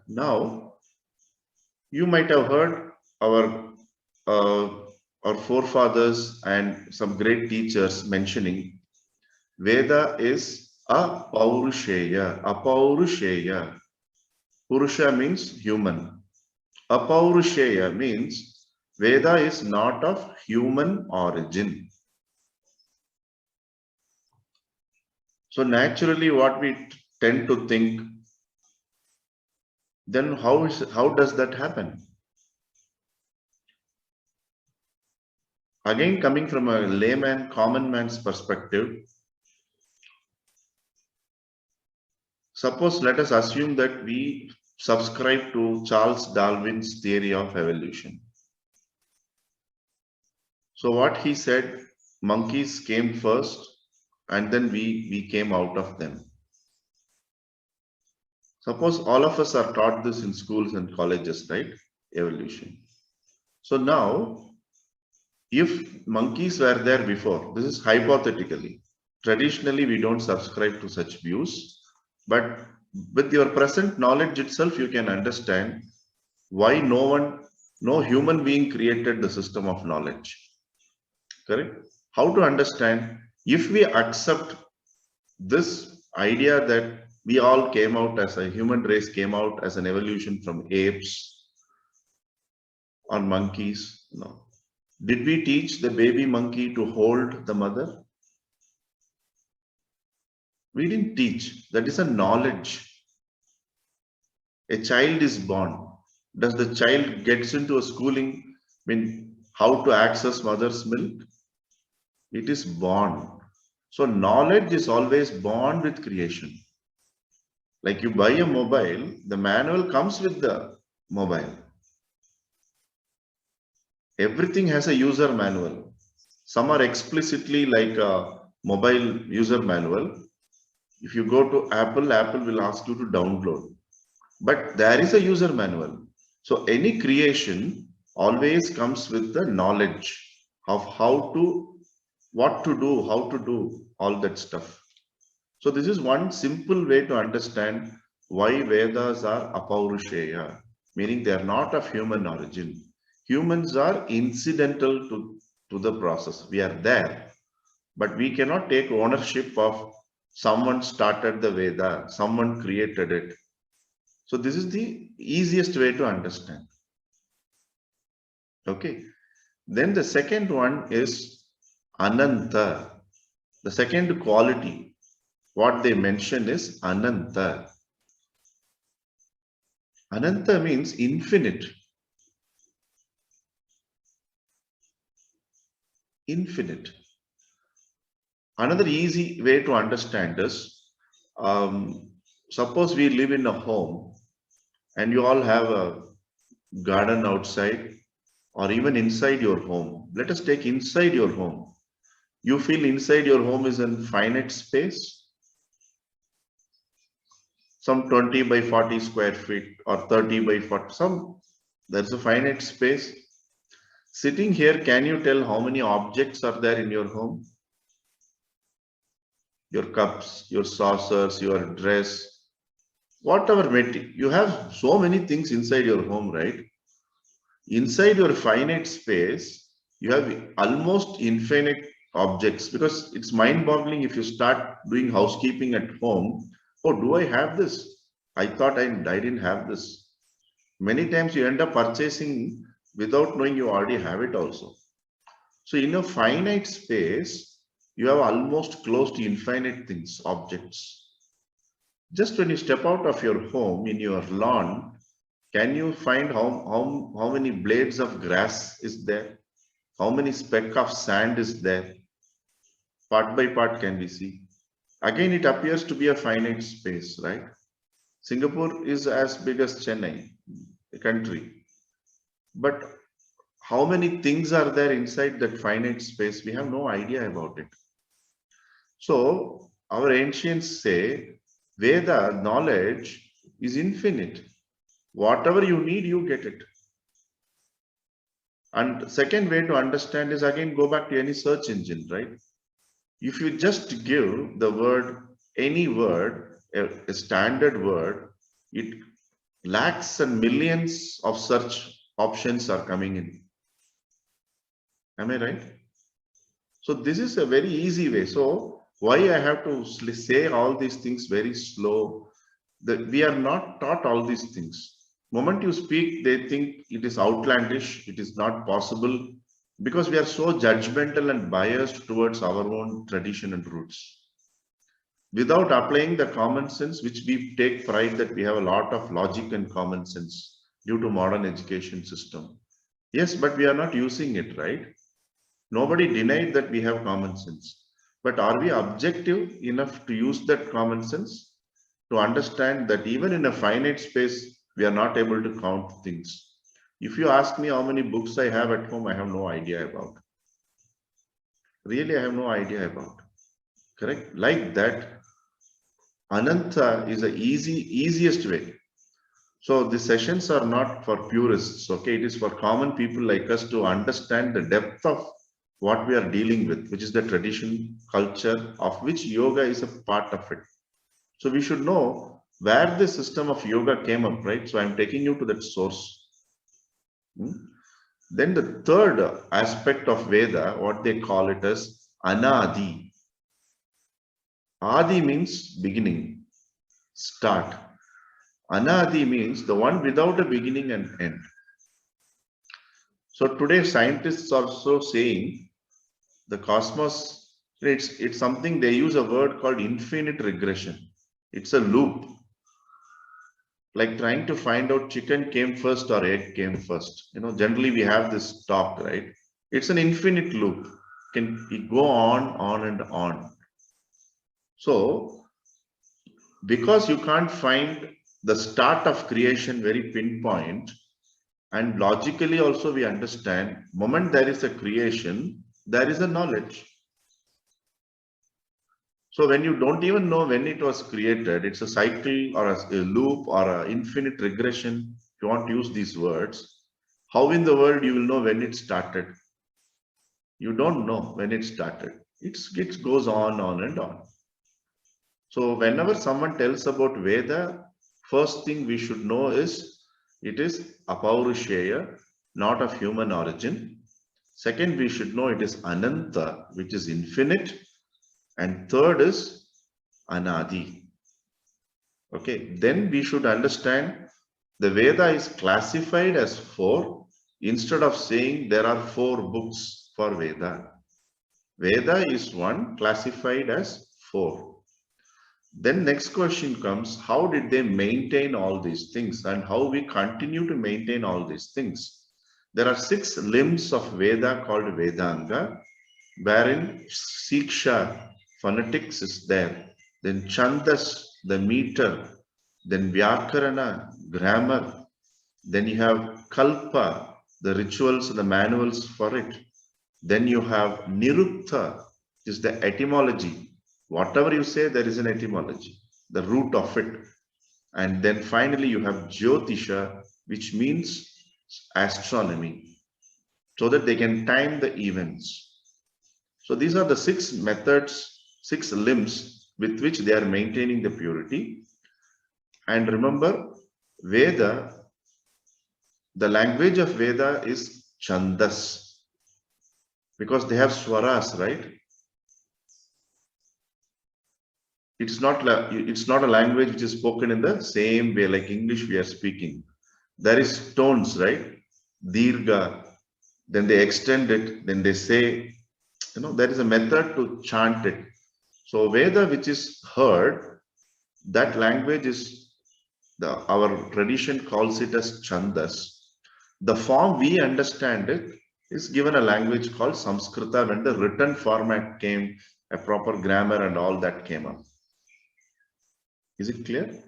Now, you might have heard our uh, our forefathers and some great teachers mentioning Veda is a Paurusheya. A Paurusheya. Purusha means human. Apaurusheya means Veda is not of human origin. So naturally what we tend to think, then how does that happen? Again, coming from a layman, common man's perspective, suppose let us assume that we subscribe to Charles Darwin's theory of evolution. So what he said, monkeys came first and then we came out of them. Suppose all of us are taught this in schools and colleges, right? Evolution. So now, if monkeys were there before, this is hypothetically. Traditionally, we don't subscribe to such views, but with your present knowledge itself, you can understand why no human being created the system of knowledge. Correct? How to understand if we accept this idea that we all came out as a human race came out as an evolution from apes or monkeys. No. Did we teach the baby monkey to hold the mother? We didn't teach. That is a knowledge. A child is born. Does the child gets into a schooling, how to access mother's milk? It is born. So knowledge is always born with creation. Like you buy a mobile, the manual comes with the mobile. Everything has a user manual. Some are explicitly like a mobile user manual. If you go to Apple, Apple will ask you to download. But there is a user manual. So any creation always comes with the knowledge of what to do, how to do all that stuff. So this is one simple way to understand why Vedas are Apaurusheya, meaning they are not of human origin. Humans are incidental to the process. We are there, but we cannot take ownership of someone started the Veda, someone created it. So this is the easiest way to understand. Okay. Then the second one is Ananta. The second quality, what they mention is Ananta. Ananta means infinite. Infinite. Another easy way to understand is, suppose we live in a home and you all have a garden outside or even inside your home. Let us take inside your home. You feel inside your home is in finite space, some 20 by 40 square feet or 30 by 40, there's a finite space. Sitting here, can you tell how many objects are there in your home? Your cups, your saucers, your dress, whatever material. You have so many things inside your home, right? Inside your finite space, you have almost infinite objects, because it's mind-boggling if you start doing housekeeping at home. Oh, do I have this? I thought I didn't have this. Many times you end up purchasing without knowing you already have it also. So in a finite space, you have almost close to infinite things, objects. Just when you step out of your home in your lawn, can you find how many blades of grass is there? How many speck of sand is there? Part by part can we see? Again, it appears to be a finite space, right? Singapore is as big as Chennai, a country. But how many things are there inside that finite space? We have no idea about it. So our ancients say Veda knowledge is infinite. Whatever you need, you get it. And second way to understand is, again, go back to any search engine, right? If you just give the word, any word, a standard word, it Lakhs and millions of search options are coming in. Am I right? So this is a very easy way. So why I have to say all these things very slow? That we are not taught all these things. Moment you speak, they think it is outlandish, it is not possible, because we are so judgmental and biased towards our own tradition and roots. Without applying the common sense, which we take pride that we have a lot of logic and common sense due to modern education system. Yes, but we are not using it, right? Nobody denied that we have common sense. But are we objective enough to use that common sense to understand that even in a finite space, we are not able to count things? If you ask me how many books I have at home, I have no idea about. Really, I have no idea about. Correct? Like that, Ananta is the easiest way. So the sessions are not for purists, okay? It is for common people like us to understand the depth of what we are dealing with, which is the tradition, culture, of which yoga is a part of it. So we should know where the system of yoga came up, right? So I'm taking you to that source. Then the third aspect of Veda, what they call it as Anadi. Adi means beginning, start. Anadi means the one without a beginning and end. So today scientists are also saying the cosmos, it's something, they use a word called infinite regression. It's a loop. Like trying to find out chicken came first or egg came first. You know, generally we have this talk, right? It's an infinite loop. Can it go on and on. So because you can't find the start of creation very pinpoint, and logically also we understand, moment there is a creation, there is a knowledge. So when you don't even know when it was created, it's a cycle or a loop or an infinite regression, if you want to use these words. How in the world you will know when it started? You don't know when it started. It goes on and on. So whenever someone tells about Veda, first thing we should know is it is Apaurusheya, not of human origin. Second, we should know it is Ananta, which is infinite. And third is Anadi. Okay, then we should understand the Veda is classified as 4 instead of saying there are 4 books for Veda. Veda is one classified as 4. Then next question comes, how did they maintain all these things and how we continue to maintain all these things? There are 6 limbs of Veda called Vedanga, wherein Siksha, phonetics is there. Then Chandas, the meter. Then Vyakarana, grammar. Then you have Kalpa, the rituals, the manuals for it. Then you have Nirukta, is the etymology. Whatever you say, there is an etymology, the root of it. And then finally you have Jyotisha, which means astronomy, so that they can time the events. So these are the 6 methods, 6 limbs with which they are maintaining the purity. And remember, Veda, the language of Veda is Chandas, because they have swaras, right? It's not a language which is spoken in the same way like English we are speaking. There is tones, right? Dirga, then they extend it, then they say, you know, there is a method to chant it. So Veda, which is heard, that language is our tradition calls it as Chandas. The form we understand it is given a language called Samskrita when the written format came, a proper grammar and all that came up. Is it clear?